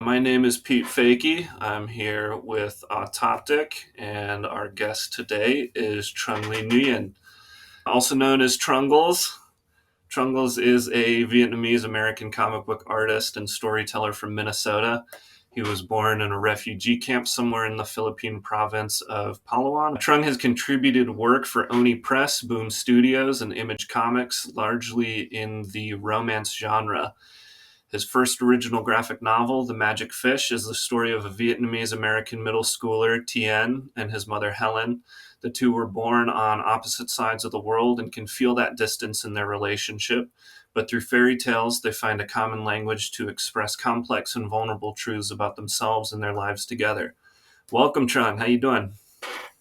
My name is Pete Fakey. I'm here with Autoptic, and our guest today is Trung Le Nguyen, also known as Trungles. Trungles is a Vietnamese-American comic book artist and storyteller from Minnesota. He was born in a refugee camp somewhere in the Philippine province of Palawan. Trung has contributed work for Oni Press, Boom Studios, and Image Comics, largely in the romance genre. His first original graphic novel, The Magic Fish, is the story of a Vietnamese-American middle schooler, Tien, and his mother, Helen. The two were born on opposite sides of the world and can feel that distance in their relationship. But through fairy tales, they find a common language to express complex and vulnerable truths about themselves and their lives together. Welcome, Trung. How you doing?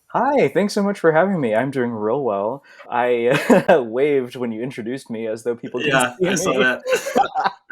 Hi, thanks so much for having me. I'm doing real well. I waved when you introduced me as though people can Yeah, see I saw me. that.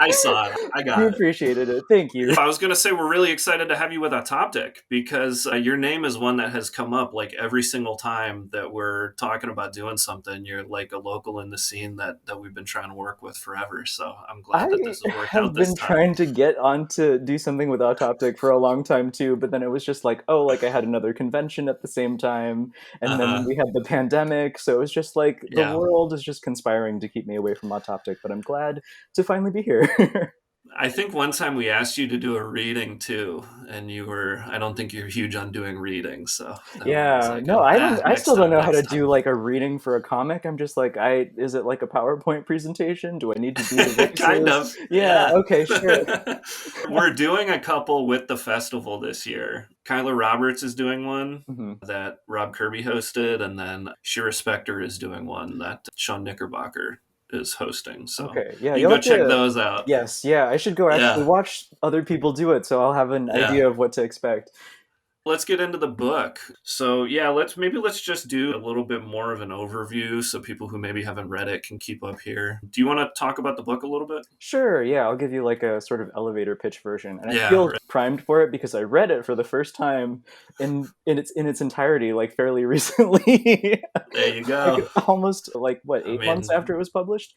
I saw it. I You got it. appreciated it. Thank you. I was going to say we're really excited to have you with Autoptic because your name is one that has come up like every single time that we're talking about doing something. You're like a local in the scene that we've been trying to work with forever. So I'm glad that I this has worked out have this been time. trying to get on to do something with Autoptic for a long time too, but then it was just like, oh, like I had another convention at the same time, and then Uh-huh. we had the pandemic, so it was just like the Yeah. world is just conspiring to keep me away from Autoptic, but I'm glad to finally be here. I think one time we asked you to do a reading too, and I don't think you're huge on doing readings. So I was Yeah, like, no, oh, I next still don't time, know how to next do time. like a reading for a comic. I'm just like, is it like a PowerPoint presentation? Do I need to do the Kind voices? of, Yeah, yeah. okay, sure. We're doing a couple with the festival this year. Kyla Roberts is doing one hmm that Rob Kirby hosted, and then Shira Specter is doing one that Sean Knickerbocker is hosting. So Okay, yeah, you can you'll go have check to, those out. yes, yeah, I should go actually Yeah, watch other people do it so I'll have an yeah. idea of what to expect. Let's get into the book. So yeah, let's just do a little bit more of an overview so people who maybe haven't read it can keep up here. Do you want to talk about the book a little bit? Sure, yeah, I'll give you like a sort of elevator pitch version. And I Yeah, feel right. primed for it because I read it for the first time in its entirety like fairly recently. There you Like go. almost like what, I 8 months after mean, it was published?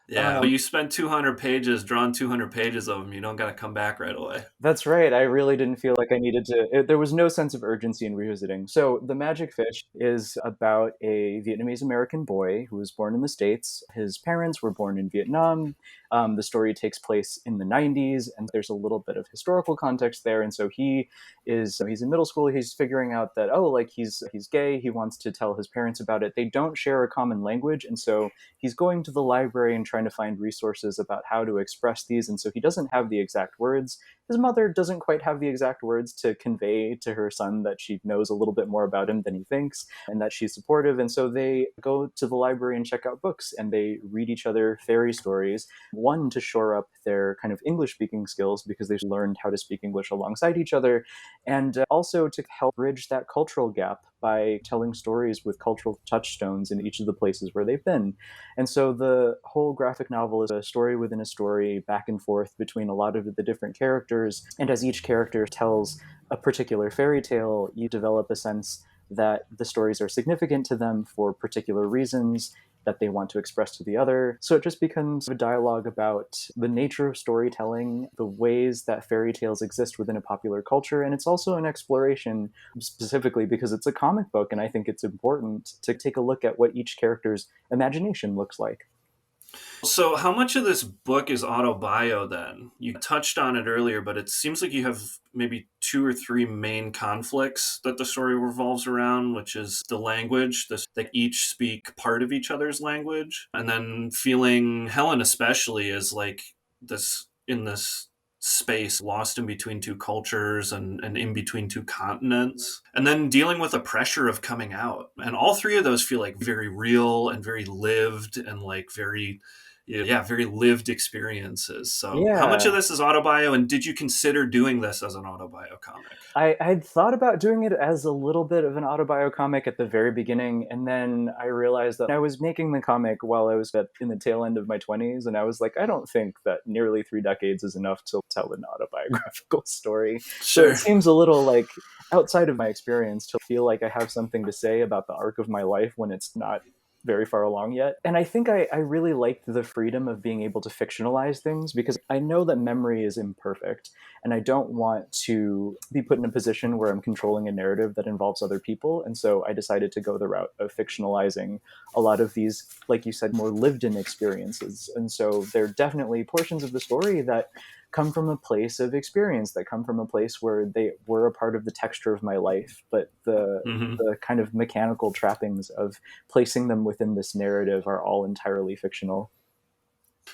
yeah, well, Um, you spent 200 pages, drawn 200 pages of them. You don't got to come back right away. That's right. I really didn't feel like I needed to. There was no sense of urgency in revisiting. So, The Magic Fish is about a Vietnamese American boy who was born in the States. His parents were born in Vietnam. The story takes place in the 90s, and there's a little bit of historical context there. And so he's in middle school. He's figuring out that, oh, like he's gay. He wants to tell his parents about it. They don't share a common language, and so he's going to the library and trying to find resources about how to express these. And so he doesn't have the exact words. His mother doesn't quite have the exact words to convey to her son that she knows a little bit more about him than he thinks and that she's supportive. And so they go to the library and check out books and they read each other fairy stories. One, to shore up their kind of English speaking skills because they've learned how to speak English alongside each other, and also to help bridge that cultural gap by telling stories with cultural touchstones in each of the places where they've been. And so the whole graphic novel is a story within a story, back and forth between a lot of the different characters. And as each character tells a particular fairy tale, you develop a sense that the stories are significant to them for particular reasons that they want to express to the other. So it just becomes a dialogue about the nature of storytelling, the ways that fairy tales exist within a popular culture, and it's also an exploration specifically because it's a comic book, and I think it's important to take a look at what each character's imagination looks like. So, how much of this book is autobio then? You touched on it earlier, but it seems like you have maybe two or three main conflicts that the story revolves around, which is the language, this they each speak part of each other's language, and then feeling Helen especially is like this in this space lost in between two cultures and in between two continents, and then dealing with the pressure of coming out, and all three of those feel like very real and very lived and like very lived experiences. So how much of Yeah, this is autobio, and did you consider doing this as an autobio comic? I'd thought about doing it as a little bit of an autobio comic at the very beginning, and then I realized that I was making the comic while I was in the tail end of my 20s, and I was like, I don't think that nearly 3 decades is enough to tell an autobiographical story. So it Sure. seems a little outside of my experience to feel like I have something to say about the arc of my life when it's not. very far along yet. And I think I really liked the freedom of being able to fictionalize things because I know that memory is imperfect and I don't want to be put in a position where I'm controlling a narrative that involves other people. And so I decided to go the route of fictionalizing a lot of these, like you said, more lived in experiences. And so there are definitely portions of the story that come from a place of experience, that come from a place where they were a part of the texture of my life, but Hmm. the kind of mechanical trappings of placing them within this narrative are all entirely fictional.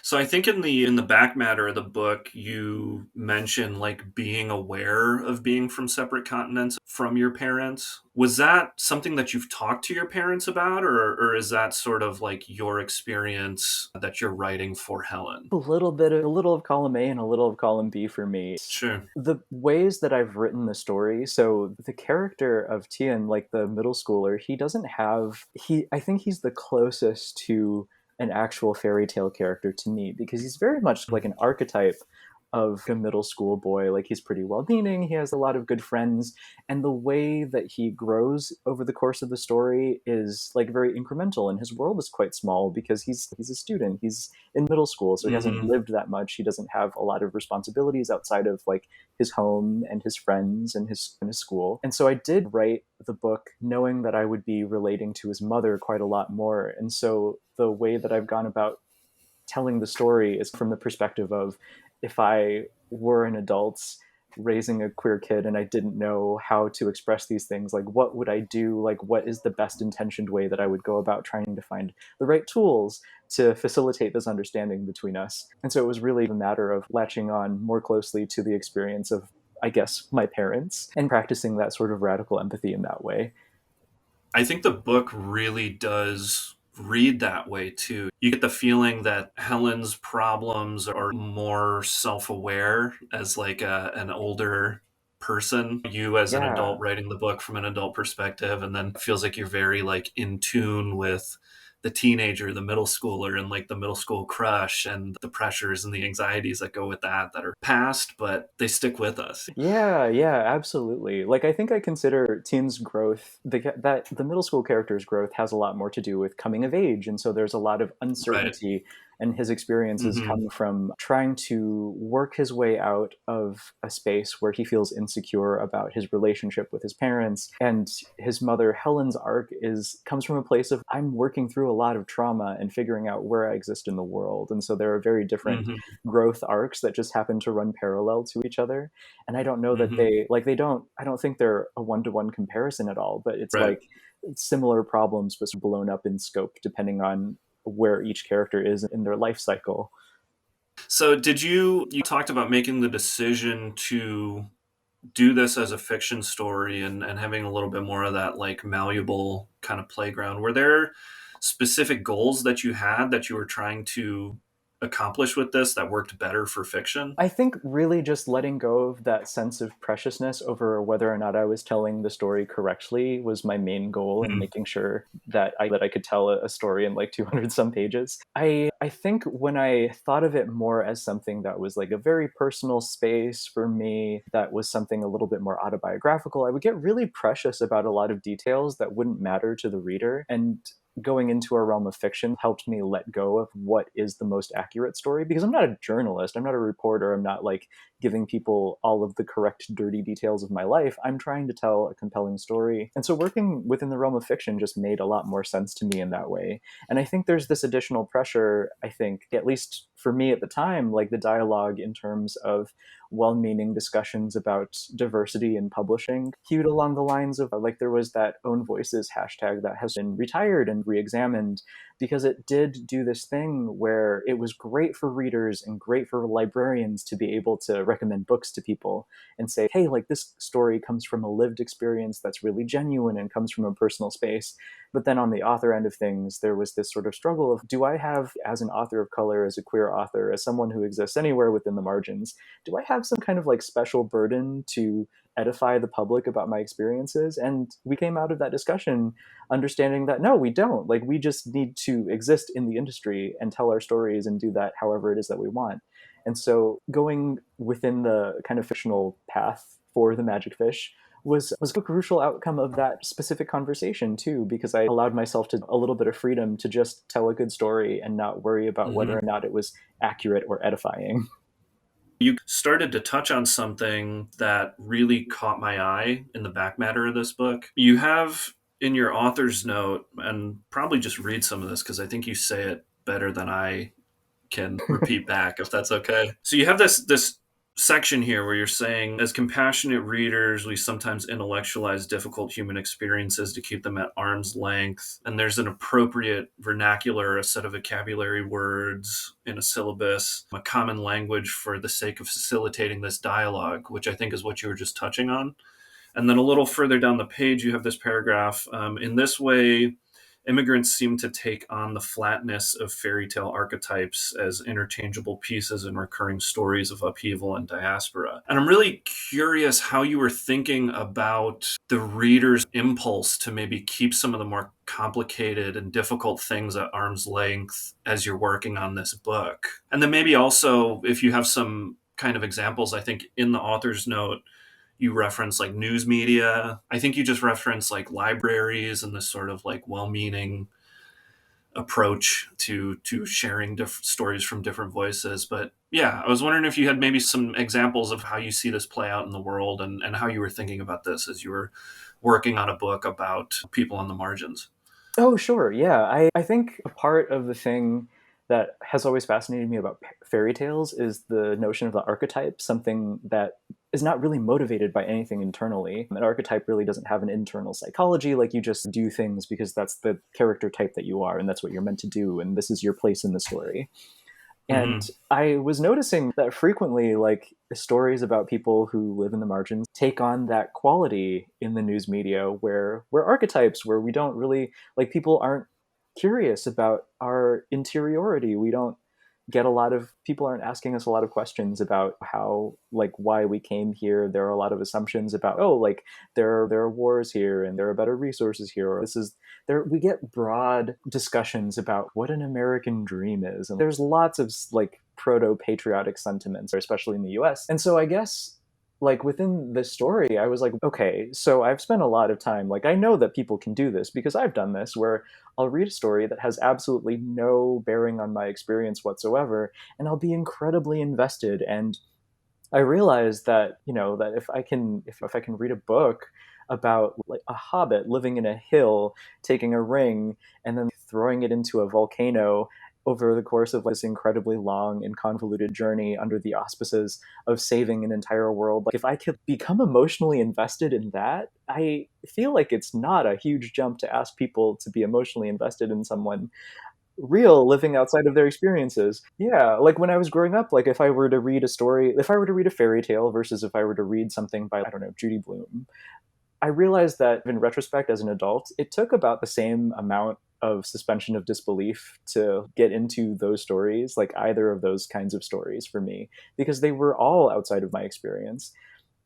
So I think in the back matter of the book, you mention like being aware of being from separate continents from your parents. Was that something that you've talked to your parents about, or is that sort of like your experience that you're writing for Helen? A little of column A and a little of column B for me. Sure. The ways that I've written the story, so the character of Tian, like the middle schooler, he doesn't have he I think he's the closest to an actual fairy tale character to me because he's very much like an archetype of a middle school boy. Like he's pretty well meaning, he has a lot of good friends, and the way that he grows over the course of the story is like very incremental, and his world is quite small because he's a student. He's in middle school, so he hasn't Hmm. lived that much. He doesn't have a lot of responsibilities outside of like his home and his friends and his school. And so I did write the book knowing that I would be relating to his mother quite a lot more. And so the way that I've gone about telling the story is from the perspective of if I were an adult raising a queer kid and I didn't know how to express these things, like what would I do? Like what is the best intentioned way that I would go about trying to find the right tools to facilitate this understanding between us? And so it was really a matter of latching on more closely to the experience of, I guess, my parents and practicing that sort of radical empathy in that way. I think the book really does read that way too. You get the feeling that Helen's problems are more self-aware as like an older person. You as an Yeah. adult writing the book from an adult perspective, and then it feels like you're very like in tune with the teenager, the middle schooler, and like the middle school crush and the pressures and the anxieties that go with that are past, but they stick with us. Yeah, yeah, absolutely. Like I think I consider Teen's growth, that the middle school character's growth has a lot more to do with coming of age, and so there's a lot of Right. uncertainty, and his experiences Hmm. come from trying to work his way out of a space where he feels insecure about his relationship with his parents, and his mother Helen's arc is comes from a place of I'm working through a lot of trauma and figuring out where I exist in the world, and so there are very different Hmm. growth arcs that just happen to run parallel to each other. And I don't know that Hmm. they don't, I don't think they're a one-to-one comparison at all, but it's Right. like similar problems but blown up in scope depending on where each character is in their life cycle. So did you talked about making the decision to do this as a fiction story and having a little bit more of that like malleable kind of playground. Were there specific goals that you had that you were trying to accomplish with this that worked better for fiction? I think really just letting go of that sense of preciousness over whether or not I was telling the story correctly was my main goal in Mhm. making sure that I could tell a story in like 200 some pages. I think when I thought of it more as something that was like a very personal space for me, that was something a little bit more autobiographical, I would get really precious about a lot of details that wouldn't matter to the reader. And going into a realm of fiction helped me let go of what is the most accurate story because I'm not a journalist, I'm not a reporter, I'm not like giving people all of the correct dirty details of my life. I'm trying to tell a compelling story. And so working within the realm of fiction just made a lot more sense to me in that way. And I think there's this additional pressure, I think, at least for me at the time, like the dialogue in terms of well-meaning discussions about diversity in publishing cued along the lines of like there was that own voices hashtag that has been retired and re-examined because it did do this thing where it was great for readers and great for librarians to be able to recommend books to people and say, hey, like this story comes from a lived experience that's really genuine and comes from a personal space. But then on the author end of things, there was this sort of struggle of do I have, as an author of color, as a queer author, as someone who exists anywhere within the margins, do I have some kind of like special burden to edify the public about my experiences? And we came out of that discussion understanding that no, we don't. Like we just need to exist in the industry and tell our stories and do that however it is that we want. And so going within the kind of fictional path for the magic fish was a crucial outcome of that specific conversation too, because I allowed myself to a little bit of freedom to just tell a good story and not worry about whether Hmm. or not it was accurate or edifying. You started to touch on something that really caught my eye in the back matter of this book. You have in your author's note, and probably just read some of this because I think you say it better than I can repeat back, if that's okay. So you have this section here where you're saying, as compassionate readers, we sometimes intellectualize difficult human experiences to keep them at arm's length. And there's an appropriate vernacular, a set of vocabulary words in a syllabus, a common language for the sake of facilitating this dialogue, which I think is what you were just touching on. And then a little further down the page, you have this paragraph. In this way, immigrants seem to take on the flatness of fairy tale archetypes as interchangeable pieces in recurring stories of upheaval and diaspora. And I'm really curious how you were thinking about the reader's impulse to maybe keep some of the more complicated and difficult things at arm's length as you're working on this book. And then maybe also, if you have some kind of examples, I think in the author's note, you reference like news media. I think you just reference like libraries and this sort of like well-meaning approach to sharing stories from different voices. But yeah, I was wondering if you had maybe some examples of how you see this play out in the world, and how you were thinking about this as you were working on a book about people on the margins. Oh, sure. Yeah. I think a part of the thing that has always fascinated me about fairy tales is the notion of the archetype, something that is not really motivated by anything internally. An archetype really doesn't have an internal psychology, like you just do things because that's the character type that you are, and that's what you're meant to do, and this is your place in the story. And Mm-hmm. I was noticing that frequently, like, stories about people who live in the margins take on that quality in the news media where we're archetypes, where we don't really, like, people aren't curious about our interiority. We don't get a lot of people aren't asking us a lot of questions about how, like, why we came here. There are a lot of assumptions about, oh, like, there are wars here and there are better resources here, or this is there. We get broad discussions about what an American dream is, and there's lots of like proto patriotic sentiments, especially in the US. And so I guess, like, within this story, I was like, okay, so I've spent a lot of time, like, I know that people can do this because I've done this, where I'll read a story that has absolutely no bearing on my experience whatsoever, and I'll be incredibly invested. And I realized that, that if I can read a book about, like, a hobbit living in a hill, taking a ring and then throwing it into a volcano over the course of this incredibly long and convoluted journey under the auspices of saving an entire world, like, if I could become emotionally invested in that, I feel like it's not a huge jump to ask people to be emotionally invested in someone real living outside of their experiences. Yeah, like when I was growing up, like, if I were to read a fairy tale versus if I were to read something by, I don't know, Judy Blume, I realized that in retrospect as an adult, it took about the same amount of suspension of disbelief to get into those stories, like either of those kinds of stories for me, because they were all outside of my experience.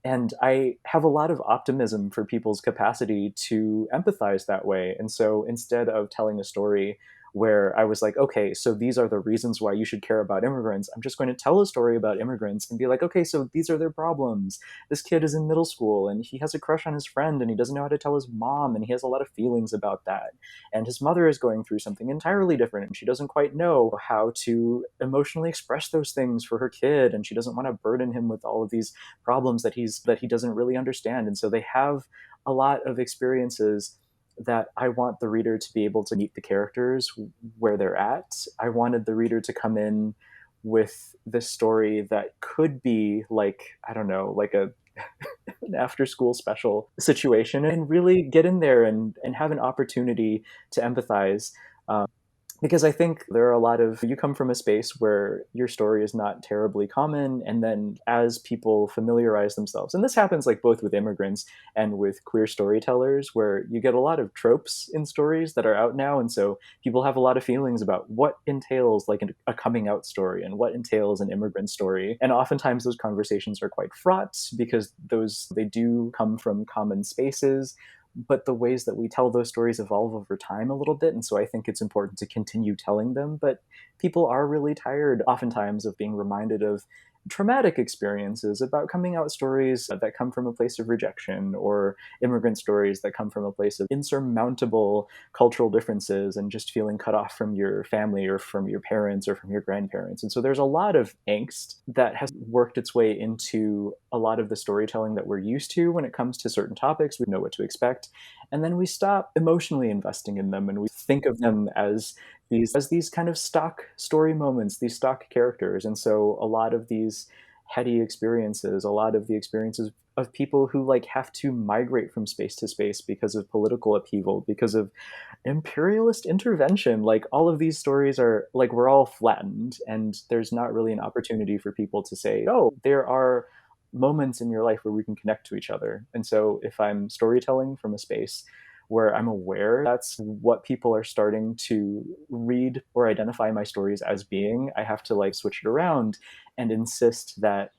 And I have a lot of optimism for people's capacity to empathize that way. And so instead of telling a story where I was like, okay, so these are the reasons why you should care about immigrants, I'm just going to tell a story about immigrants and be like, okay, so these are their problems. This kid is in middle school and he has a crush on his friend and he doesn't know how to tell his mom and he has a lot of feelings about that. And his mother is going through something entirely different and she doesn't quite know how to emotionally express those things for her kid, and she doesn't want to burden him with all of these problems that he doesn't really understand. And so they have a lot of experiences that I want the reader to be able to meet the characters where they're at. I wanted the reader to come in with this story that could be like, I don't know, like an after school special situation, and really get in there and have an opportunity to empathize. Because I think there are a lot of, you come from a space where your story is not terribly common, and then as people familiarize themselves, and this happens like both with immigrants and with queer storytellers, where you get a lot of tropes in stories that are out now, and so people have a lot of feelings about what entails like a coming out story and what entails an immigrant story, and oftentimes those conversations are quite fraught because those they do come from common spaces, but the ways that we tell those stories evolve over time a little bit. And so I think it's important to continue telling them. But people are really tired oftentimes of being reminded of traumatic experiences, about coming out stories that come from a place of rejection, or immigrant stories that come from a place of insurmountable cultural differences and just feeling cut off from your family or from your parents or from your grandparents. And so there's a lot of angst that has worked its way into a lot of the storytelling that we're used to when it comes to certain topics. We know what to expect. And then we stop emotionally investing in them and we think of them as these kind of stock story moments, these stock characters. And so a lot of these heady experiences, a lot of the experiences of people who like have to migrate from space to space because of political upheaval, because of imperialist intervention, like all of these stories are like we're all flattened and there's not really an opportunity for people to say, oh, there are moments in your life where we can connect to each other. And so if I'm storytelling from a space where I'm aware that's what people are starting to read or identify my stories as being, I have to like switch it around and insist that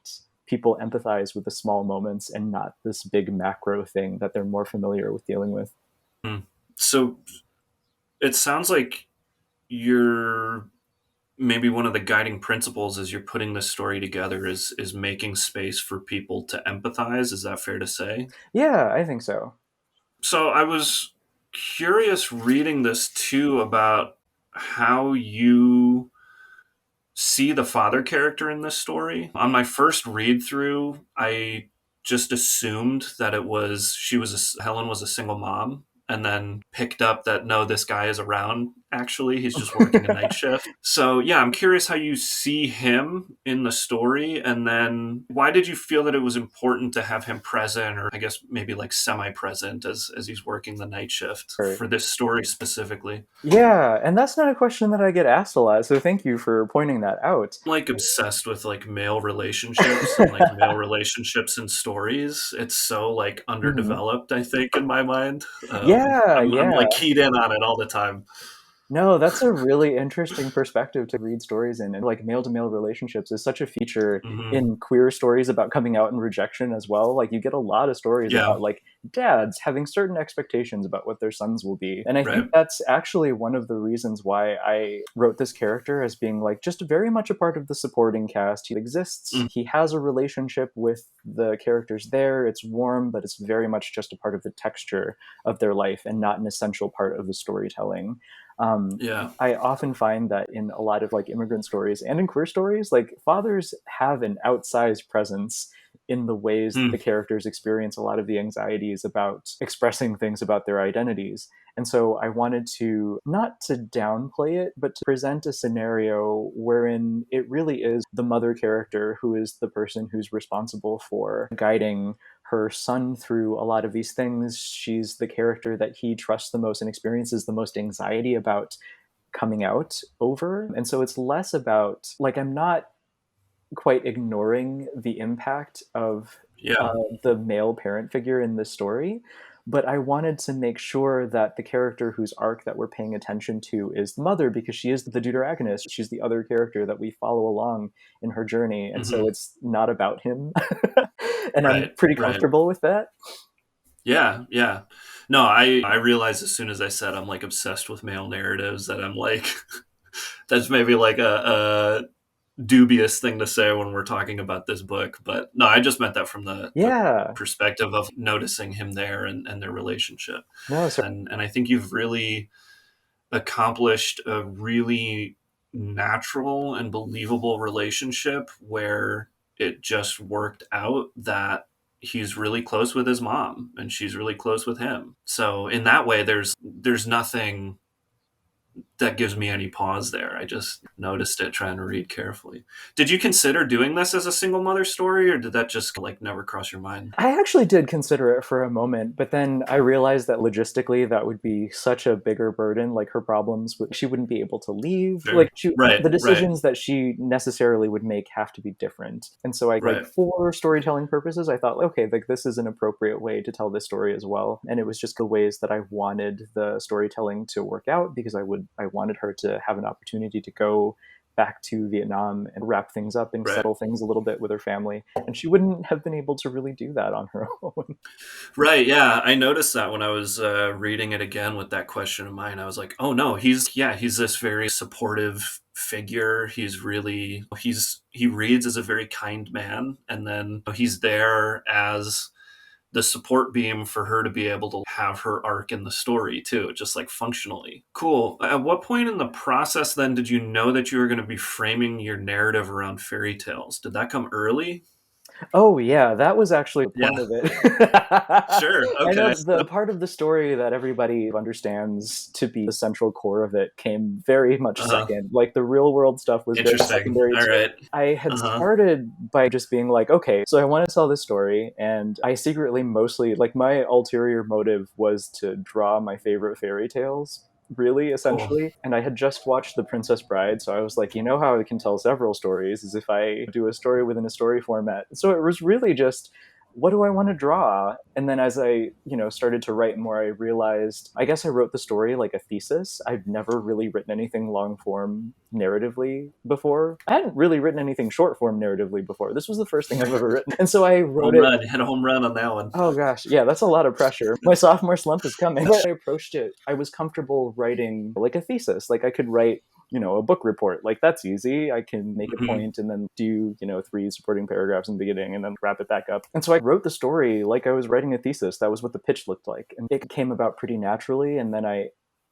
people empathize with the small moments and not this big macro thing that they're more familiar with dealing with. Hmm. So it sounds like you're maybe one of the guiding principles as you're putting this story together is making space for people to empathize. Is that fair to say? Yeah, I think so. So I was curious reading this too about how you see the father character in this story. On my first read through, I just assumed that Helen was a single mom, and then picked up that no, this guy is around. Actually, he's just working a night shift. So yeah, I'm curious how you see him in the story, and then why did you feel that it was important to have him present, or I guess maybe like semi-present as he's working the night shift Sure. for this story specifically? Yeah, and that's not a question that I get asked a lot, so thank you for pointing that out. Like obsessed with like male relationships and like male relationships and stories. It's so like Mhm. underdeveloped, I think, in my mind. Yeah, I'm like yeah. keyed in on it all the time. No, that's a really interesting perspective to read stories in. And like male to male relationships is such a feature Hmm. in queer stories about coming out and rejection as well. Like you get a lot of stories Yeah. about like dads having certain expectations about what their sons will be. And I think Right. that's actually one of the reasons why I wrote this character as being like just very much a part of the supporting cast. He exists, Mm. he has a relationship with the characters there. It's warm, but it's very much just a part of the texture of their life and not an essential part of the storytelling. Um, Yeah. I often find that in a lot of like immigrant stories and in queer stories, like fathers have an outsized presence in the ways that Mm. the characters experience a lot of the anxieties about expressing things about their identities. And so I wanted to not to downplay it, but to present a scenario wherein it really is the mother character who is the person who's responsible for guiding her son through a lot of these things. She's the character that he trusts the most and experiences the most anxiety about coming out over. And so it's less about, like, I'm not quite ignoring the impact of uh, Yeah. the male parent figure in this story, but I wanted to make sure that the character whose arc that we're paying attention to is the mother, because she is the deuteragonist. She's the other character that we follow along in her journey. And Hmm. so it's not about him. And I'm Right. pretty Right. comfortable with that. Yeah. Yeah. No, I realized as soon as I said I'm like obsessed with male narratives that I'm like that's maybe like a dubious thing to say when we're talking about this book. But no, I just meant that from the Yeah. perspective of noticing him there and their relationship. No, so And I think you've really accomplished a really natural and believable relationship where it just worked out that he's really close with his mom and she's really close with him. So in that way there's nothing that gives me any pause there. I just noticed it trying to read carefully. Did you consider doing this as a single mother story, or did that just like never cross your mind? I actually did consider it for a moment, but then I realized that logistically that would be such a bigger burden. Like her problems, she wouldn't be able to leave. Sure. Right, The right, decisions that she necessarily would make have to be different. And so I like right. for storytelling purposes, I thought, okay, like this is an appropriate way to tell this story as well. And it was just the ways that I wanted the storytelling to work out because I wanted her to have an opportunity to go back to Vietnam and wrap things up and Right. settle things a little bit with her family. And she wouldn't have been able to really do that on her own. Right. Yeah. I noticed that when I was reading it again with that question in mind. I was like, oh no, he's this very supportive figure. He reads as a very kind man. And then he's there as the support beam for her to be able to have her arc in the story too, just like functionally. Cool. At what point in the process then did you know that you were going to be framing your narrative around fairy tales? Did that come early? Oh yeah, that was actually the Yeah, point of it. sure. I know Okay. the part of the story that everybody understands to be the central core of it came very much Uh-huh. second. Like the real world stuff was very Interesting. secondary All to it. right. I had Uh-huh. started by just being like, okay, so I want to tell this story, and I secretly mostly like my ulterior motive was to draw my favorite fairy tales, really, Cool. essentially. And I had just watched The Princess Bride, so I was like, you know how I can tell several stories is if I do a story within a story format. So it was really just, what do I want to draw? And then as I, started to write more, I realized, I guess I wrote the story like a thesis. I've never really written anything long form narratively before. I hadn't really written anything short form narratively before. This was the first thing I've ever written. And so I wrote Home it. run. Hit a home run on that one. Oh gosh, yeah, that's a lot of pressure. My sophomore slump is coming. But I approached it, I was comfortable writing like a thesis. Like I could write, a book report. Like that's easy. I can make a Hmm. point and then do, three supporting paragraphs in the beginning and then wrap it back up. And so I wrote the story like I was writing a thesis. That was what the pitch looked like. And it came about pretty naturally. And then I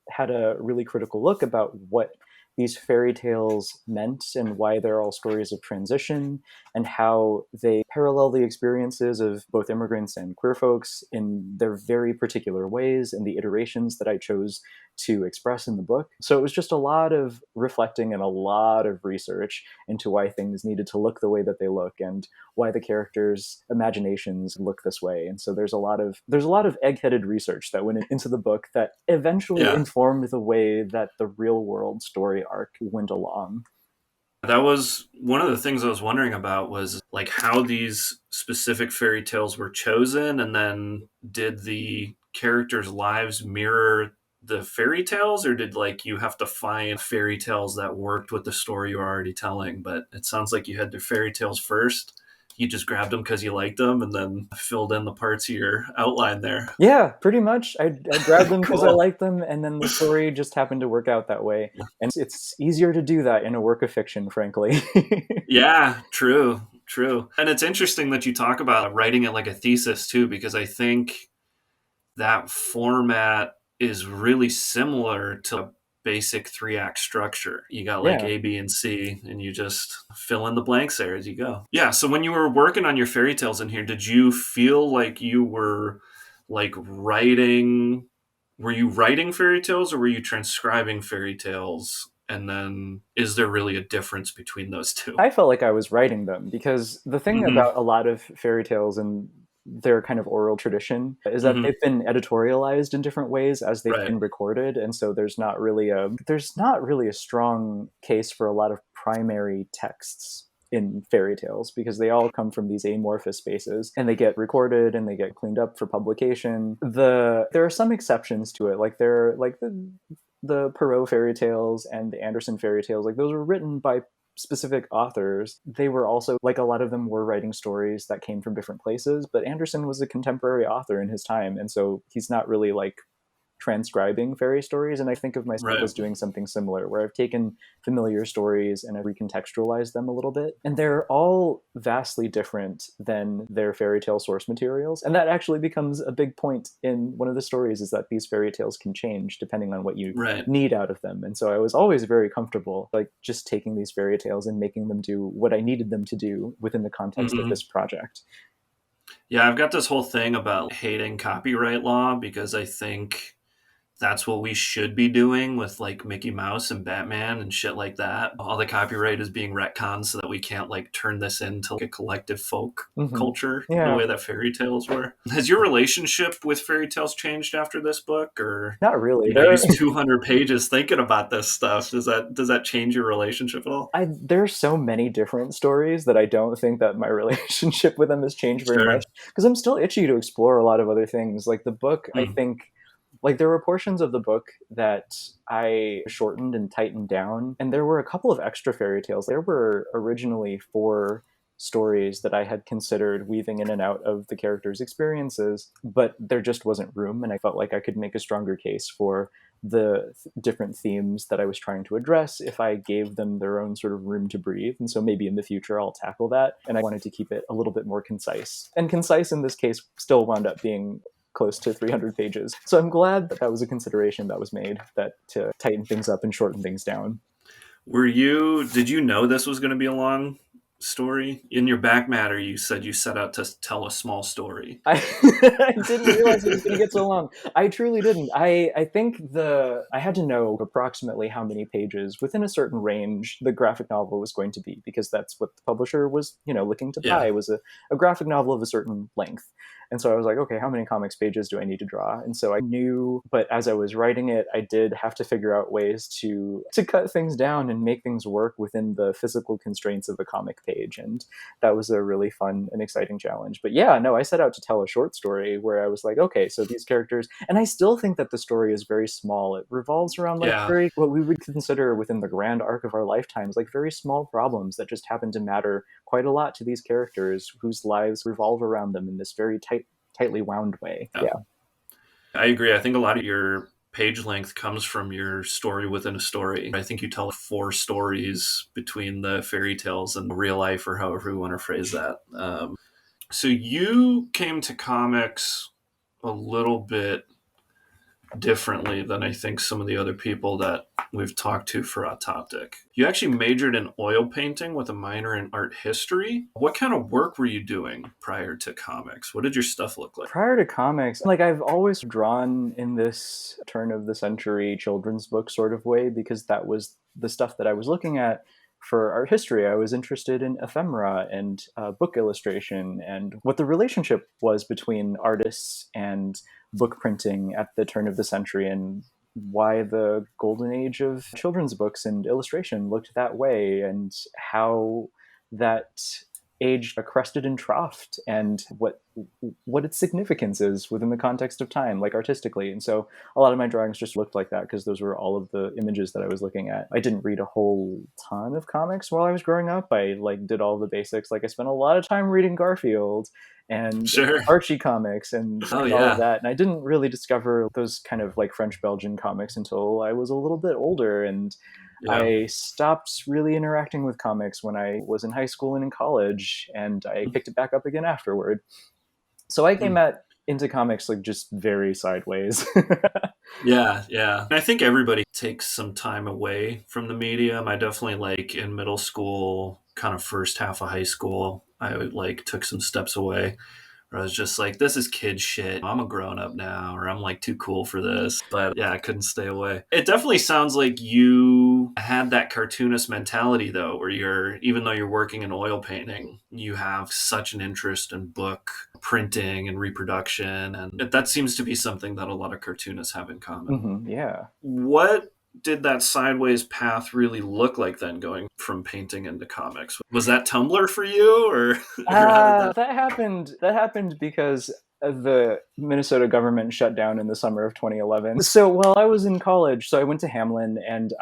had a really critical look about what these fairy tales meant and why they're all stories of transition and how they parallel the experiences of both immigrants and queer folks in their very particular ways and the iterations that I chose to express in the book. So it was just a lot of reflecting and a lot of research into why things needed to look the way that they look and why the characters' imaginations look this way. And so there's a lot of egg-headed research that went into the book that eventually Yeah. informed the way that the real world story arc went along. That was one of the things I was wondering about was like how these specific fairy tales were chosen, and then did the characters' lives mirror the fairy tales, or did like you have to find fairy tales that worked with the story you were already telling? But it sounds like you had the fairy tales first. You just grabbed them because you liked them, and then filled in the parts of your outline there. Yeah, pretty much. I grabbed them because I Cool. liked them, and then the story just happened to work out that way. And it's easier to do that in a work of fiction, frankly. Yeah, true, true. And it's interesting that you talk about writing it like a thesis too, because I think that format is really similar to a basic 3 act structure. You got like Yeah. A, B, and C, and you just fill in the blanks there as you go. Yeah. So when you were working on your fairy tales in here, did you feel like you were like were you writing fairy tales or were you transcribing fairy tales? And then is there really a difference between those two? I felt like I was writing them because the thing Hmm. about a lot of fairy tales and their kind of oral tradition is that Hmm. they've been editorialized in different ways as they've Right. been recorded, and so there's not really a strong case for a lot of primary texts in fairy tales because they all come from these amorphous spaces and they get recorded and they get cleaned up for publication. There are some exceptions to it, like there like the Perrault fairy tales and the Anderson fairy tales, like those were written by specific authors. They were also, like, a lot of them were writing stories that came from different places, but Anderson was a contemporary author in his time, and so he's not really like transcribing fairy stories. And I think of myself Right. as doing something similar, where I've taken familiar stories and I've recontextualized them a little bit. And they're all vastly different than their fairy tale source materials. And that actually becomes a big point in one of the stories, is that these fairy tales can change depending on what you Right. need out of them. And so I was always very comfortable, like, just taking these fairy tales and making them do what I needed them to do within the context of Hmm. this project. Yeah, I've got this whole thing about hating copyright law because I think that's what we should be doing with like Mickey Mouse and Batman and shit like that. All the copyright is being retconned so that we can't like turn this into like a collective folk Hmm. culture the Yeah, way that fairy tales were. Has your relationship with fairy tales changed after this book, or not really. I used 200 pages thinking about this stuff. Does that change your relationship at all? There's so many different stories that I don't think that my relationship with them has changed very Sure. much, because I'm still itchy to explore a lot of other things. Like the book, I Hmm. think Like, there were portions of the book that I shortened and tightened down, and there were a couple of extra fairy tales. There were originally four stories that I had considered weaving in and out of the characters' experiences, but there just wasn't room, and I felt like I could make a stronger case for the different themes that I was trying to address if I gave them their own sort of room to breathe. And so maybe in the future I'll tackle that. And I wanted to keep it a little bit more concise. And concise in this case still wound up being close to 300 pages. So I'm glad that that was a consideration that was made, that to tighten things up and shorten things down. Did you know this was going to be a long story? In your back matter, you said you set out to tell a small story. I, I didn't realize it was going to get so long. I truly didn't. I think I had to know approximately how many pages within a certain range the graphic novel was going to be, because that's what the publisher was, looking to Yeah. buy, was a graphic novel of a certain length. And so I was like, okay, how many comics pages do I need to draw? And so I knew, but as I was writing it, I did have to figure out ways to cut things down and make things work within the physical constraints of a comic page. And that was a really fun and exciting challenge. But yeah, no, I set out to tell a short story where I was like, okay, so these characters, and I still think that the story is very small. It revolves around like Yeah. very, what we would consider within the grand arc of our lifetimes, like very small problems that just happen to matter quite a lot to these characters whose lives revolve around them in this very tightly wound way. Yeah. Yeah. I agree. I think a lot of your page length comes from your story within a story. I think you tell four stories between the fairy tales and real life, or however you want to phrase that. So you came to comics a little bit differently than I think some of the other people that we've talked to for Autoptic. You actually majored in oil painting with a minor in art history. What kind of work were you doing prior to comics? What did your stuff look like? Prior to comics, like I've always drawn in this turn of the century children's book sort of way, because that was the stuff that I was looking at for art history. I was interested in ephemera and book illustration and what the relationship was between artists and book printing at the turn of the century, and why the golden age of children's books and illustration looked that way, and how that age crested and troughed, and what its significance is within the context of time, like artistically. And so a lot of my drawings just looked like that, because those were all of the images that I was looking at. I didn't read a whole ton of comics while I was growing up. I like did all the basics. Like I spent a lot of time reading Garfield and Sure. Archie comics and, Oh, and all yeah. of that. And I didn't really discover those kind of like French Belgian comics until I was a little bit older. And Yeah. I stopped really interacting with comics when I was in high school and in college, and I picked it back up again afterward. So I came into comics like just very sideways. Yeah, yeah. I think everybody takes some time away from the medium. I definitely like in middle school, kind of first half of high school, I like took some steps away where I was just like, this is kid shit. I'm a grown up now, or I'm like too cool for this. But yeah, I couldn't stay away. It definitely sounds like you had that cartoonist mentality though, where even though you're working in oil painting, you have such an interest in book printing and reproduction. And that seems to be something that a lot of cartoonists have in common. Yeah. What did that sideways path really look like then, going from painting into comics? Was that Tumblr for you, or, or how did that? That happened. That happened because the Minnesota government shut down in the summer of 2011. So while I was in college, so I went to Hamlin, and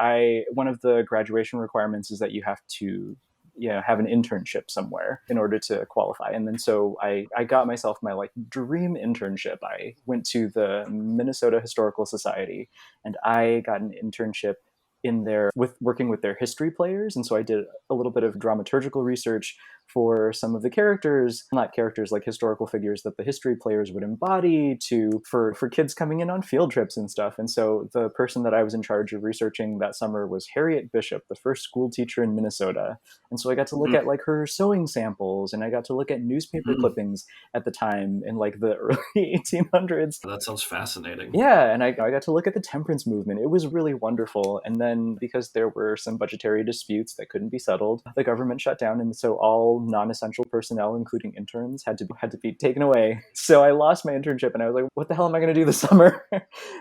one of the graduation requirements is that you have to have an internship somewhere in order to qualify. And then so I got myself my like dream internship. I went to the Minnesota Historical Society, and I got an internship in there with working with their history players. And so I did a little bit of dramaturgical research for some of the characters, not characters like historical figures that the history players would embody, for kids coming in on field trips and stuff. And so the person that I was in charge of researching that summer was Harriet Bishop, the first school teacher in Minnesota. And so I got to look at like her sewing samples, and I got to look at newspaper clippings at the time in like the early 1800s. That sounds fascinating. Yeah, and I got to look at the temperance movement. It was really wonderful. And then because there were some budgetary disputes that couldn't be settled, the government shut down, and so all non-essential personnel, including interns, had to be taken away. So I lost my internship, and I was like, "What the hell am I going to do this summer?"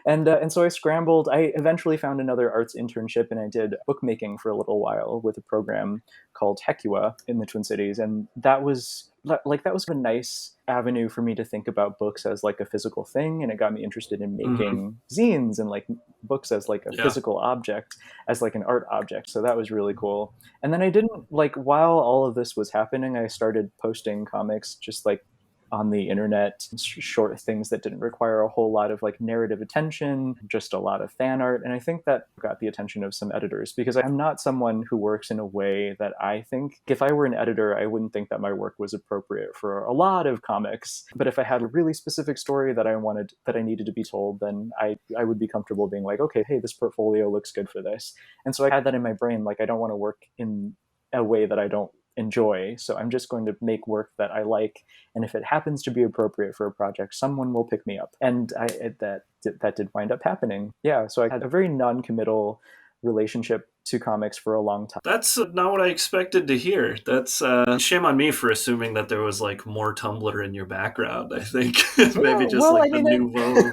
and so I scrambled. I eventually found another arts internship, and I did bookmaking for a little while with a program called Hecua in the Twin Cities, and that was that was a nice avenue for me to think about books as like a physical thing, and it got me interested in Hmm. making zines and like books as like a Yeah. physical object, as like an art object. So that was really cool. And then I didn't like, while all of this was happening, I started posting comics just like on the internet, short things that didn't require a whole lot of like narrative attention, just a lot of fan art. And I think that got the attention of some editors, because I'm not someone who works in a way that I think, if I were an editor, I wouldn't think that my work was appropriate for a lot of comics. But if I had a really specific story that I wanted, that I needed to be told, then I would be comfortable being like, okay, hey, this portfolio looks good for this. And so I had that in my brain, like, I don't want to work in a way that I don't enjoy. So I'm just going to make work that I like, and if it happens to be appropriate for a project, someone will pick me up. And that did wind up happening. Yeah, so I had a very non-committal relationship to comics for a long time. That's not what I expected to hear. That's shame on me for assuming that there was like more Tumblr in your background. I think Yeah, maybe just well, I like the mean, nouveau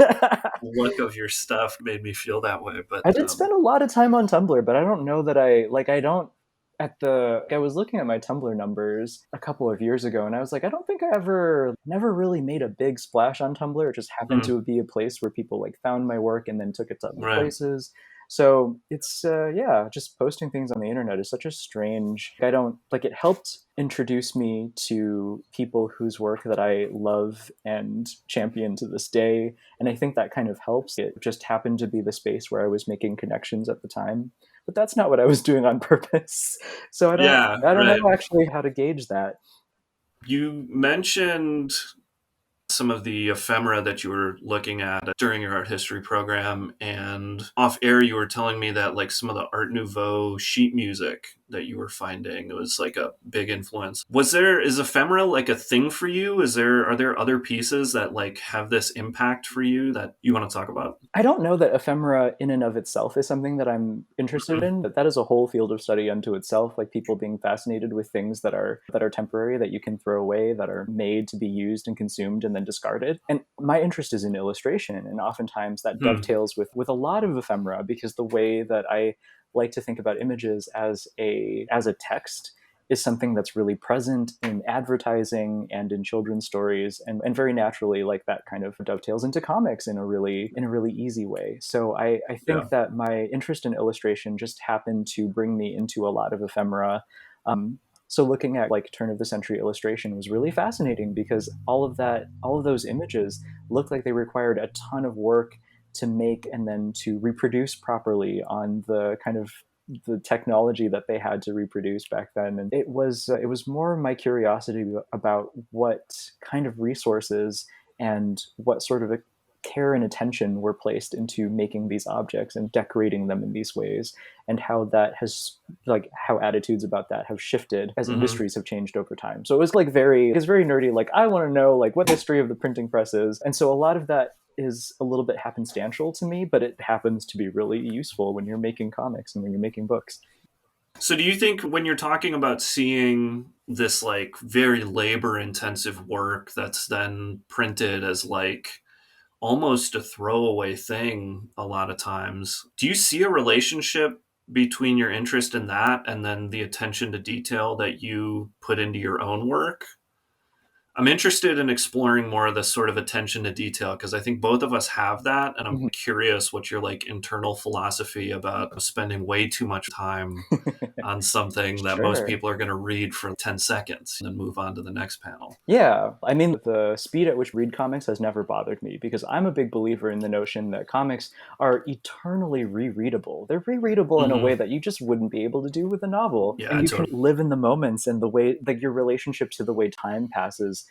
look of your stuff made me feel that way. But I did spend a lot of time on Tumblr, but I don't know that I don't I was looking at my Tumblr numbers a couple of years ago, and I was like, I don't think I never really made a big splash on Tumblr. It just happened mm, to be a place where people like found my work and then took it to other right. places. So it's yeah, just posting things on the internet is such a strange. I don't like, it helped introduce me to people whose work that I love and champion to this day, and I think that kind of helps. It just happened to be the space where I was making connections at the time, but that's not what I was doing on purpose. So Yeah, I don't right. know actually how to gauge that. You mentioned some of the ephemera that you were looking at during your art history program, and off air you were telling me that like some of the art nouveau sheet music that you were finding, it was like a big influence. Is ephemera like a thing for you? Are there other pieces that like have this impact for you that you want to talk about? I don't know that ephemera in and of itself is something that I'm interested Mhm. in. That is a whole field of study unto itself, like people being fascinated with things that are temporary, that you can throw away, that are made to be used and consumed and then discarded. And my interest is in illustration, and oftentimes that Hmm. dovetails with a lot of ephemera, because the way that I like to think about images as a text is something that's really present in advertising and in children's stories, and very naturally, like, that kind of dovetails into comics in a really easy way. So I Yeah. think that my interest in illustration just happened to bring me into a lot of ephemera. So looking at like turn of the century illustration was really fascinating, because all of those images looked like they required a ton of work to make and then to reproduce properly on the kind of the technology that they had to reproduce back then. And it was more my curiosity about what kind of resources and what sort of a care and attention were placed into making these objects and decorating them in these ways, and how that has, like, how attitudes about that have shifted as Hmm. industries have changed over time. So it was like it's very nerdy, like, I want to know like what the history of the printing press is. And so a lot of that is a little bit happenstantial to me, but it happens to be really useful when you're making comics and when you're making books. So do you think when you're talking about seeing this like very labor intensive work that's then printed as like almost a throwaway thing a lot of times, do you see a relationship between your interest in that and then the attention to detail that you put into your own work? I'm interested in exploring more of this sort of attention to detail because I think both of us have that, and I'm Mhm. curious what your like internal philosophy about spending way too much time on something that most Sure. people are going to read for 10 seconds and then move on to the next panel. Yeah, I mean, the speed at which we read comics has never bothered me, because I'm a big believer in the notion that comics are eternally rereadable. They're rereadable in a way Hmm. that you just wouldn't be able to do with a novel. Yeah, And I you can totally. live in the moments, and the way, like, your relationship to the way time passes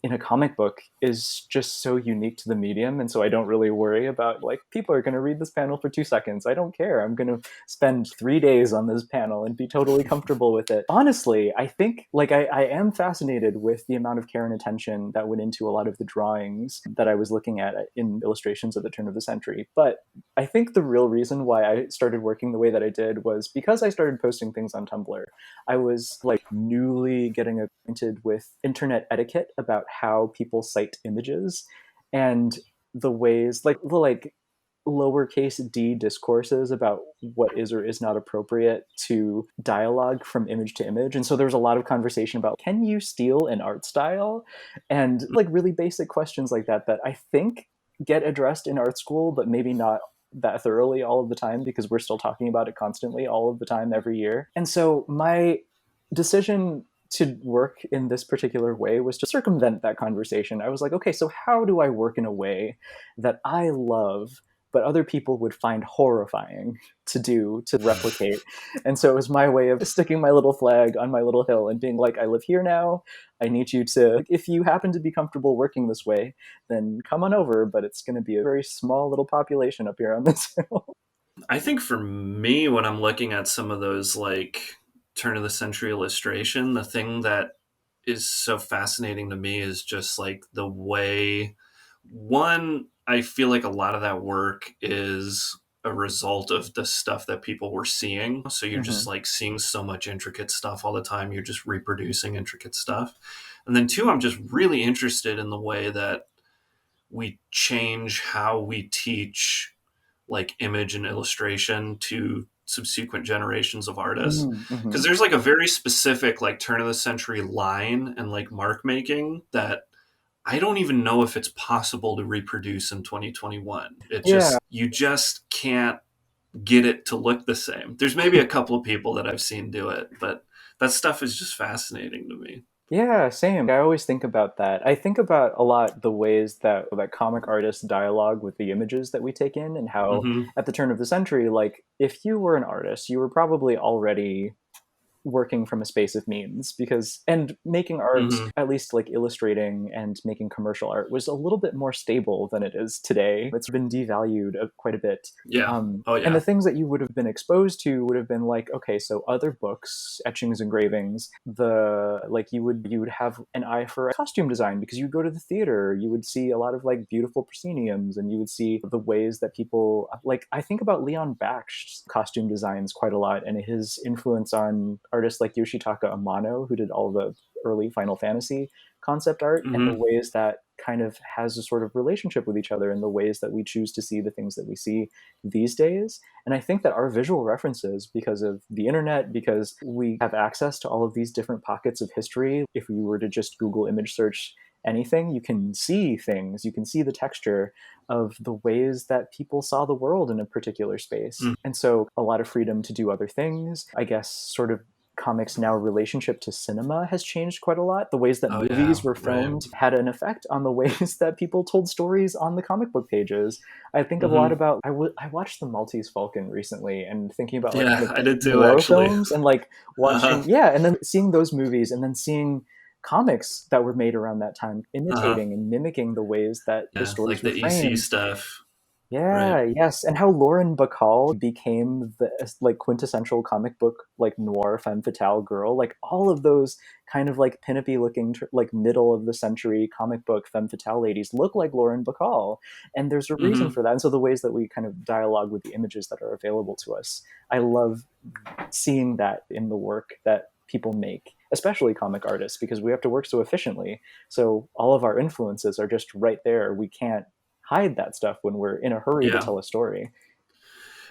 in a comic book is just so unique to the medium. And so I don't really worry about, like, people are going to read this panel for 2 seconds. I don't care. I'm going to spend 3 days on this panel and be totally comfortable with it. Honestly, I think, like, I am fascinated with the amount of care and attention that went into a lot of the drawings that I was looking at in illustrations at the turn of the century. But I think the real reason why I started working the way that I did was because I started posting things on Tumblr. I was like newly getting acquainted with internet etiquette about how people cite images, and the ways, like, lowercase d discourses about what is or is not appropriate to dialogue from image to image. And so there was a lot of conversation about, can you steal an art style? And like really basic questions like that, that I think get addressed in art school, but maybe not that thoroughly all of the time, because we're still talking about it constantly all of the time every year. And so my decision to work in this particular way was to circumvent that conversation. I was like, okay, so how do I work in a way that I love, but other people would find horrifying to do, to replicate? And so it was my way of sticking my little flag on my little hill and being like, I live here now. I need you to, if you happen to be comfortable working this way, then come on over, but it's going to be a very small little population up here on this hill. I think for me, when I'm looking at some of those like turn of the century illustration, the thing that is so fascinating to me is just like the way, one, I feel like a lot of that work is a result of the stuff that people were seeing. So you're just Mm-hmm. like seeing so much intricate stuff all the time. You're just reproducing intricate stuff. And then two, I'm just really interested in the way that we change how we teach like image and illustration to subsequent generations of artists, Mm-hmm. because there's like a very specific like turn of the century line and like mark making that I don't even know if it's possible to reproduce in 2021. It Yeah. just, you just can't get it to look the same. There's maybe a couple of people that I've seen do it, but that stuff is just fascinating to me. Yeah, same. I always think about that. I think about a lot the ways that comic artists dialogue with the images that we take in, and how Hmm. at the turn of the century, like if you were an artist, you were probably already working from a space of means, because and making art, Hmm. at least like illustrating and making commercial art, was a little bit more stable than it is today. It's been devalued quite a bit. Yeah. Oh And the yeah. things that you would have been exposed to would have been like, okay, so other books, etchings, engravings, the like you would have an eye for costume design because you go to the theater, you would see a lot of like beautiful prosceniums, and you would see the ways that people, like I think about Leon Baksh's costume designs quite a lot, and his influence on artists like Yoshitaka Amano, who did all the early Final Fantasy concept art, and the Hmm. ways that kind of has a sort of relationship with each other, and the ways that we choose to see the things that we see these days. And I think that our visual references, because of the internet, because we have access to all of these different pockets of history, if we were to just Google image search anything, you can see things, you can see the texture of the ways that people saw the world in a particular space. And so a lot of freedom to do other things. I guess sort of comics now relationship to cinema has changed quite a lot. The ways that Oh yeah. movies were Right. filmed had an effect on the ways that people told stories on the comic book pages. I think a lot Hmm. about I watched the Maltese Falcon recently, and thinking about like Yeah, kind of I did too, noir actually. films, and like Uh-huh. watching, yeah, and then seeing those movies, and then seeing comics that were made around that time Uh-huh. imitating and mimicking the ways that the Yeah, stories like were the EC framed. stuff. Right. Yeah, yes, and how Lauren Bacall became the like quintessential comic book like noir femme fatale girl. Like all of those kind of like pinup-y looking like middle of the century comic book femme fatale ladies look like Lauren Bacall, and there's a reason Hmm. for that. And so the ways that we kind of dialogue with the images that are available to us, I love seeing that in the work that people make, especially comic artists, because we have to work so efficiently. So all of our influences are just right there. We can't hide that stuff when we're in a hurry to Yeah. tell a story.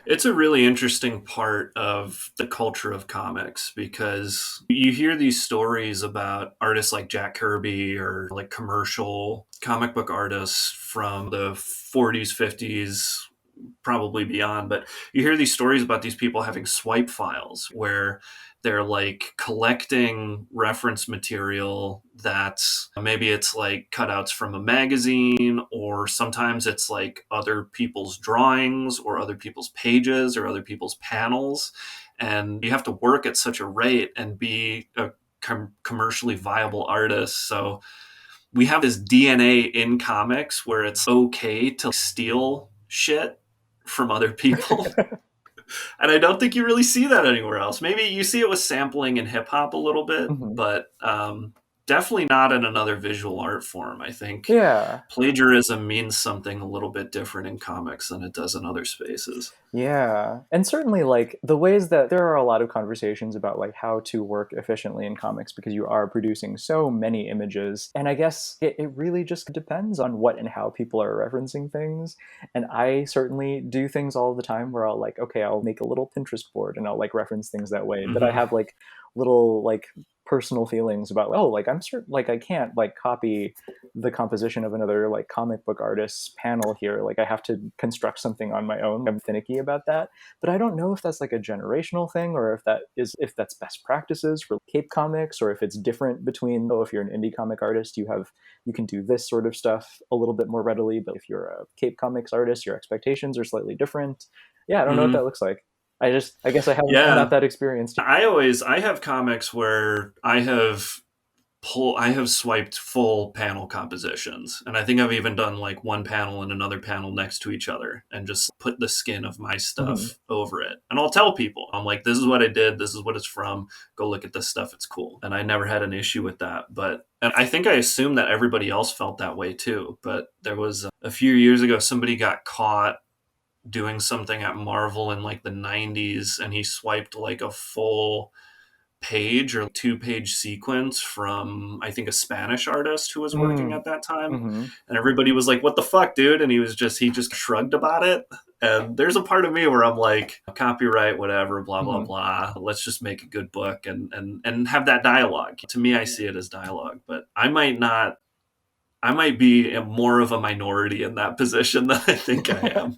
It's a really interesting part of the culture of comics because you hear these stories about artists like Jack Kirby or like commercial comic book artists from the 40s, 50s, probably beyond, but you hear these stories about these people having swipe files where they're like collecting reference material that's maybe it's like cutouts from a magazine, or sometimes it's like other people's drawings or other people's pages or other people's panels, and you have to work at such a rate and be a commercially viable artist. So we have this DNA in comics where it's okay to steal shit from other people. And I don't think you really see that anywhere else. Maybe you see it with sampling in hip hop a little bit, Mhm. but definitely not in another visual art form. I think Yeah. plagiarism means something a little bit different in comics than it does in other spaces. Yeah. And certainly like the ways that there are a lot of conversations about like how to work efficiently in comics because you are producing so many images. And I guess it really just depends on what and how people are referencing things. And I certainly do things all the time where I'll like, okay, I'll make a little Pinterest board and I'll like reference things that way. But I Hmm. have like little like personal feelings about, oh, like I'm certain like I can't like copy the composition of another like comic book artist's panel here. Like I have to construct something on my own. I'm finicky about that. But I don't know if that's like a generational thing or if that's best practices for Cape comics or if it's different between, oh, if you're an indie comic artist, you can do this sort of stuff a little bit more readily. But if you're a Cape comics artist, your expectations are slightly different. Yeah, I don't know what that Hmm. looks like. I guess I haven't had Yeah. that experience. I have comics where I have swiped full panel compositions, and I think I've even done like one panel and another panel next to each other, and just put the skin of my Mhm. stuff over it. And I'll tell people, I'm like, "This is what I did. This is what it's from. Go look at this stuff. It's cool." And I never had an issue with that. But and I think I assumed that everybody else felt that way too. But there was a few years ago, somebody got caught doing something at Marvel in like the 90s, and he swiped like a full page or 2-page sequence from I think a Spanish artist who was working Mm. at that time. Mhm. And everybody was like, "What the fuck, dude?" And he just shrugged about it. And there's a part of me where I'm like, copyright, whatever, blah blah Mhm. blah. Let's just make a good book and have that dialogue. To me, I see it as dialogue, but I might not. I might be more of a minority in that position than I think I am.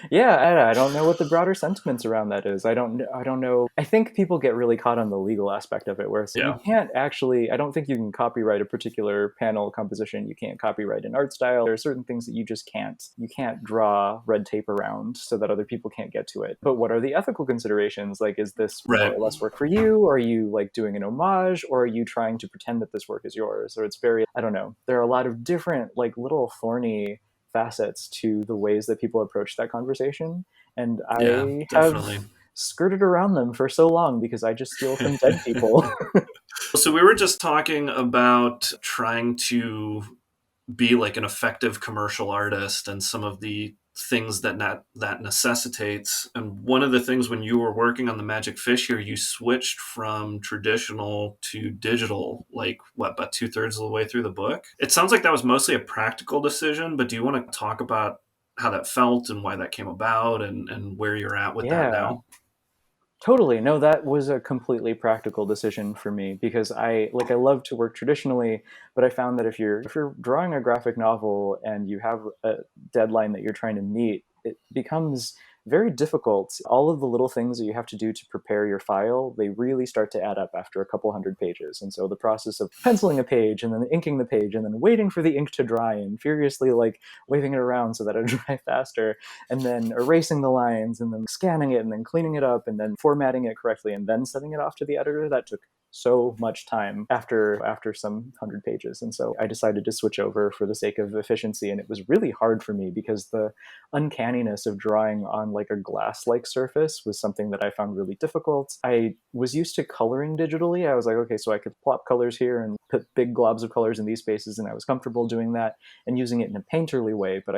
Yeah, I don't know what the broader sentiments around that is. I don't know. I think people get really caught on the legal aspect of it, where it's, you Yeah. can't actually. I don't think you can copyright a particular panel composition. You can't copyright an art style. There are certain things that you just can't. You can't draw red tape around so that other people can't get to it. But what are the ethical considerations? Like, is this more Right. or less work for you? Or are you like doing an homage? Or are you trying to pretend that this work is yours? Or it's very. I don't know. There are a lot of different like little thorny facets to the ways that people approach that conversation. And Yeah, I have definitely. skirted around them for so long because I just steal from dead people. So we were just talking about trying to be like an effective commercial artist and some of the things that necessitates. And one of the things when you were working on the Magic Fish here, you switched from traditional to digital, like what, about 2/3 of the way through the book. It sounds like that was mostly a practical decision, but do you want to talk about how that felt and why that came about and where you're at with that Yeah. now? Totally. No, that was a completely practical decision for me because I love to work traditionally, but I found that if you're drawing a graphic novel and you have a deadline that you're trying to meet, it becomes very difficult. All of the little things that you have to do to prepare your file, they really start to add up after a couple hundred pages. And so the process of penciling a page and then inking the page and then waiting for the ink to dry and furiously like waving it around so that it dry faster and then erasing the lines and then scanning it and then cleaning it up and then formatting it correctly and then sending it off to the editor, that took so much time after some hundred pages. And so I decided to switch over for the sake of efficiency. And it was really hard for me because the uncanniness of drawing on like a glass like surface was something that I found really difficult. I was used to coloring digitally. I was like, okay, so I could plop colors here and put big globs of colors in these spaces, and I was comfortable doing that and using it in a painterly way. But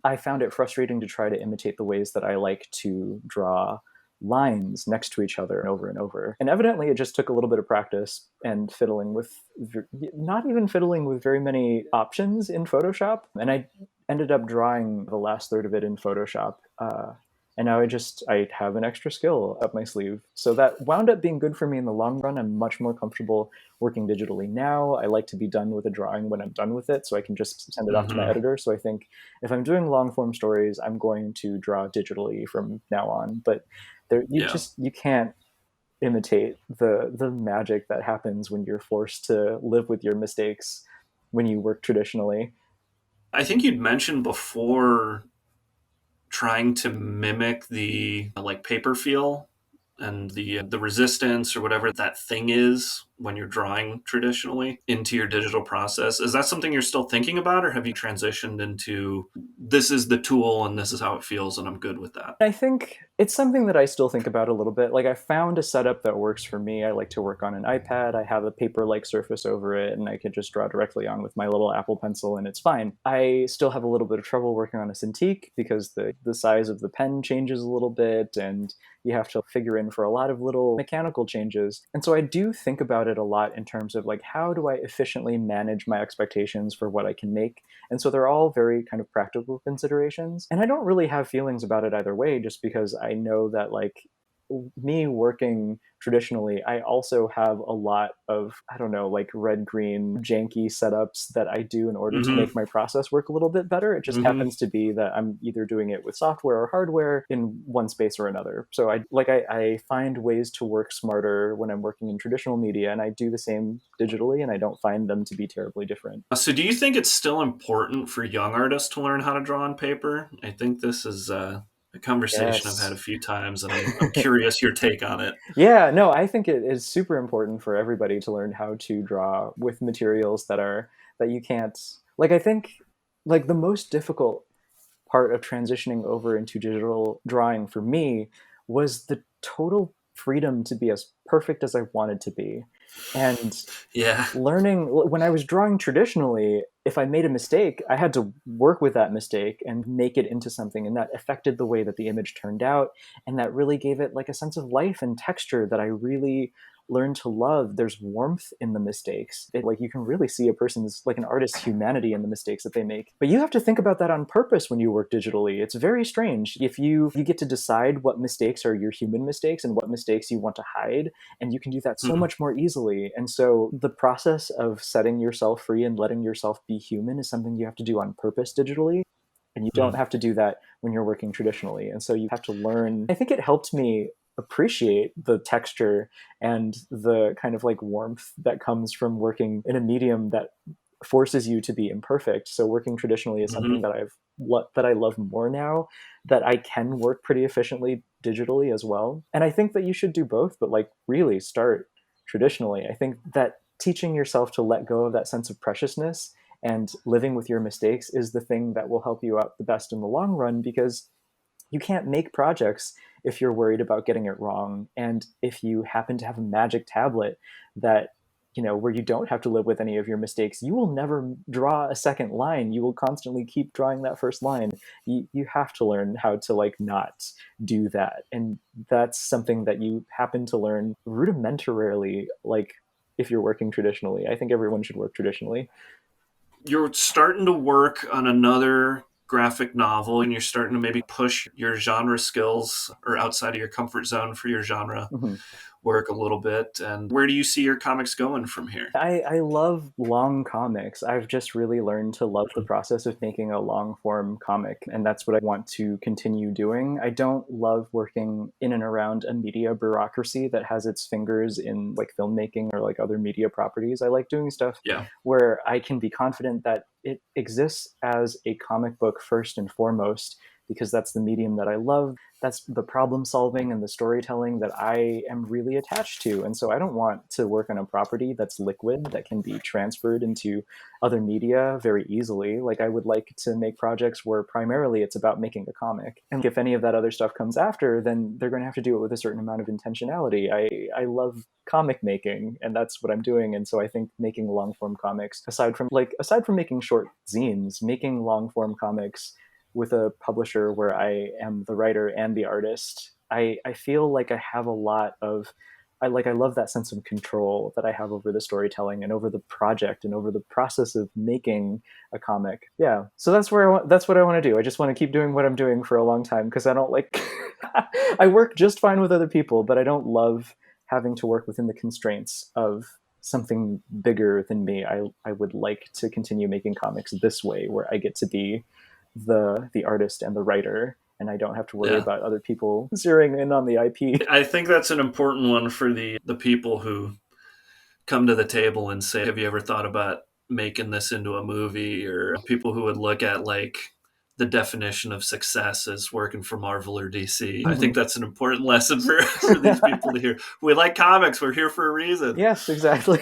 I found it frustrating to try to imitate the ways that I like to draw lines next to each other and over and over. And evidently, it just took a little bit of practice and fiddling with, not even fiddling with very many options in Photoshop. And I ended up drawing the last third of it in Photoshop. And now I have an extra skill up my sleeve. So that wound up being good for me in the long run. I'm much more comfortable working digitally now. I like to be done with a drawing when I'm done with it, so I can just send it off to my Hmm. editor. So I think if I'm doing long form stories, I'm going to draw digitally from now on. But Yeah. you can't imitate the magic that happens when you're forced to live with your mistakes when you work traditionally. I think you'd mentioned before trying to mimic the like paper feel and the resistance or whatever that thing is when you're drawing traditionally into your digital process. Is that something you're still thinking about, or have you transitioned into this is the tool and this is how it feels and I'm good with that? I think it's something that I still think about a little bit. Like, I found a setup that works for me. I like to work on an iPad. I have a paper-like surface over it, and I can just draw directly on with my little Apple Pencil, and it's fine. I still have a little bit of trouble working on a Cintiq because the size of the pen changes a little bit, and you have to figure in for a lot of little mechanical changes. And so I do think about it a lot in terms of like, how do I efficiently manage my expectations for what I can make? And so they're all very kind of practical considerations. And I don't really have feelings about it either way, just because I know that, like, me working traditionally, I also have a lot of, I don't know, like red green janky setups that I do in order to Mm-hmm. make my process work a little bit better. It just Mm-hmm. happens to be that I'm either doing it with software or hardware in one space or another. So I find ways to work smarter when I'm working in traditional media, and I do the same digitally, and I don't find them to be terribly different. So, do you think it's still important for young artists to learn how to draw on paper? I think this is a conversation I've had a Yes. few times, and I'm curious your take on it. Yeah, no, I think it is super important for everybody to learn how to draw with materials that you can't, like, I think, like, the most difficult part of transitioning over into digital drawing for me was the total freedom to be as perfect as I wanted to be. And Yeah. learning, when I was drawing traditionally, if I made a mistake, I had to work with that mistake and make it into something, and that affected the way that the image turned out, and that really gave it like a sense of life and texture that I really learned to love. There's warmth in the mistakes. Like, you can really see a person's, like, an artist's humanity in the mistakes that they make. But you have to think about that on purpose when you work digitally. It's very strange. If you get to decide what mistakes are your human mistakes and what mistakes you want to hide, and you can do that so Hmm. much more easily. And so the process of setting yourself free and letting yourself be human is something you have to do on purpose digitally, and you Hmm. don't have to do that when you're working traditionally. And so you have to learn. I think it helped me appreciate the texture and the kind of like warmth that comes from working in a medium that forces you to be imperfect. So working traditionally is something Hmm. that that I love more now, that I can work pretty efficiently digitally as well. And I think that you should do both, but like really start traditionally. I think that teaching yourself to let go of that sense of preciousness and living with your mistakes is the thing that will help you out the best in the long run, because you can't make projects if you're worried about getting it wrong. And if you happen to have a magic tablet that, where you don't have to live with any of your mistakes, you will never draw a second line. You will constantly keep drawing that first line. You have to learn how to like not do that. And that's something that you happen to learn rudimentarily, like, if you're working traditionally. I think everyone should work traditionally. You're starting to work on another graphic novel, and you're starting to maybe push your genre skills or outside of your comfort zone for your genre Mhm. work a little bit. And where do you see your comics going from here? I love long comics. I've just really learned to love the Mhm. process of making a long form comic, and that's what I want to continue doing. I don't love working in and around a media bureaucracy that has its fingers in like filmmaking or like other media properties. I like doing stuff Yeah. where I can be confident that it exists as a comic book first and foremost, because that's the medium that I love. That's the problem solving and the storytelling that I am really attached to. And so I don't want to work on a property that's liquid, that can be transferred into other media very easily. Like, I would like to make projects where primarily it's about making a comic. And if any of that other stuff comes after, then they're going to have to do it with a certain amount of intentionality. I love comic making, and that's what I'm doing. And so I think making long form comics, aside from making short zines, making long form comics with a publisher where I am the writer and the artist, I feel like I have a lot of, I love that sense of control that I have over the storytelling and over the project and over the process of making a comic. Yeah. So that's what I want to do. I just want to keep doing what I'm doing for a long time, because I don't like I work just fine with other people, but I don't love having to work within the constraints of something bigger than me. I would like to continue making comics this way, where I get to be the artist and the writer, and I don't have to worry Yeah. about other people zeroing in on the IP. I think that's an important one for the people who come to the table and say, "Have you ever thought about making this into a movie?" Or people who would look at like the definition of success is working for Marvel or DC. I think Mhm. that's an important lesson for these people to hear. We like comics. We're here for a reason. Yes, exactly.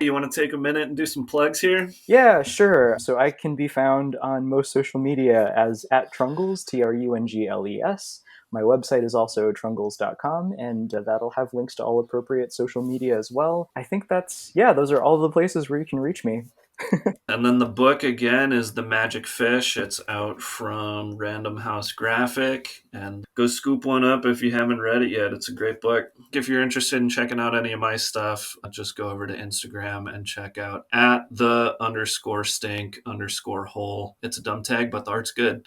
You want to take a minute and do some plugs here? Yeah, sure. So I can be found on most social media as at Trungles, Trungles. My website is also trungles.com, and that'll have links to all appropriate social media as well. I think yeah, those are all the places where you can reach me. And then the book again is The Magic Fish. It's out from Random House Graphic. And go scoop one up if you haven't read it yet. It's a great book. If you're interested in checking out any of my stuff, just go over to Instagram and check out at the_stink_hole. It's a dumb tag, but the art's good.